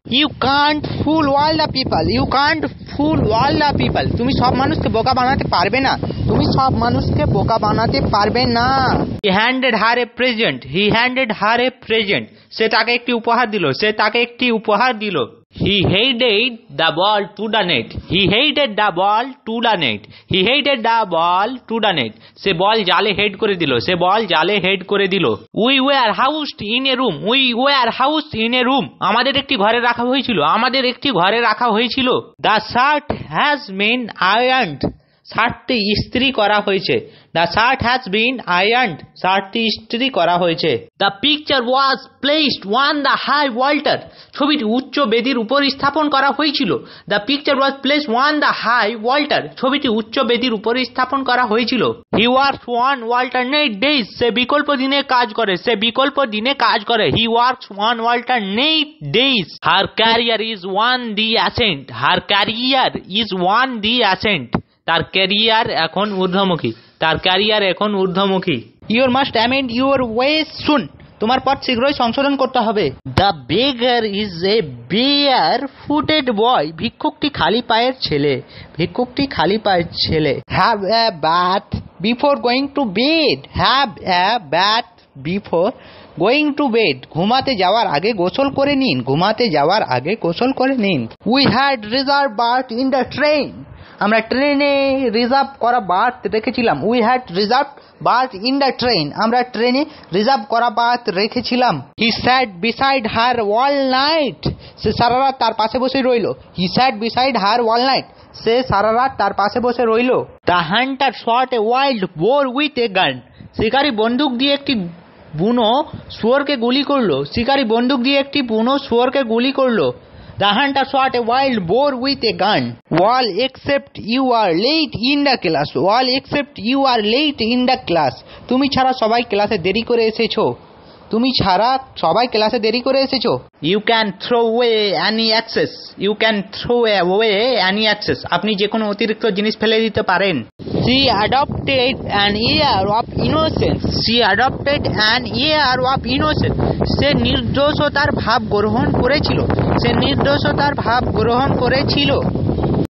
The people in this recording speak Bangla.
You can't fool all the people. You can't fool all the people. তুমি সব মানুষকে বোকা বানাতে পারবে না। তুমি সব মানুষকে বোকা বানাতে পারবে না। He handed her a present. He handed her a present. সে তাকে একটি উপহার দিল। সে তাকে একটি উপহার দিল। He headed the ball to the net. He headed the ball to the net. He headed the ball to the net. সে বল জালে হেড করে দিল। সে বল জালে হেড করে দিল। We were housed in a room. We were housed in a room. আমাদের একটি ঘরে রাখা হয়েছিল। আমাদের একটি ঘরে রাখা হয়েছিল। The shirt has been ironed. শার্টটি ইস্ত্রি করা হয়েছে। The shirt has been ironed. শার্টটি ইস্ত্রি করা হয়েছে। The picture was placed on the high altar. ছবিটি উচ্চ বেদির উপর স্থাপন করা হয়েছিল। The picture was placed on the high altar. ছবিটি উচ্চ বেদির উপর স্থাপন করা হয়েছিল। He works on alternate days. সে বিকল্প দিনে কাজ করে। সে বিকল্প দিনে কাজ করে। He works on alternate days. Her career is on the ascent. Her career is on the ascent. তার ক্যারিয়ার এখন ঊর্ধ্বমুখী। তার ক্যারিয়ার এখন ঊর্ধ্বমুখী। You must amend your ways soon. তোমার পথ শীঘ্রই সংশোধন করতে হবে। The beggar is a bare-footed boy. ভিক্ষুকটি খালি পায়ের ছেলে। ভিক্ষুকটি খালি পায়ের ছেলে। Have a bath before going to bed. Have a bath before going to bed. ঘুমাতে যাওয়ার আগে গোসল করে নিন। ঘুমাতে যাওয়ার আগে গোসল করে নিন। We had reserved berth in the train. আমরা ট্রেনে রিজার্ভ করা বার্থ রেখেছিলাম। We had reserve berth in the train. আমরা ট্রেনে রিজার্ভ করা বার্থ রেখেছিলাম। He sat beside her all night. সে সারা রাত তার পাশে বসে রইল। He sat beside her all night. সে সারা রাত তার পাশে বসে রইল। The hunter shot a wild boar with a gun. শিকারী বন্দুক দিয়ে একটি বুনো শুয়োরকে গুলি করলো। শিকারী বন্দুক দিয়ে একটি বুনো শুয়োরকে গুলি করলো। The hunter shot a wild boar with a gun. All except you are late in the class. All except you are late in the class. তুমি ছাড়া সবাই ক্লাসে দেরি করে এসেছো। তুমি ছাড়া সবাই ক্লাসে দেরি করে এসেছো। You can throw away any excess. You can throw away any excess. আপনি যে কোনো অতিরিক্ত জিনিস ফেলে দিতে পারেন। She adopted an air of innocence. She adopted an air of innocence. সে নির্দোষতার ভাব গ্রহণ করেছিল। সে নির্দোষতার ভাব গ্রহণ করেছিল।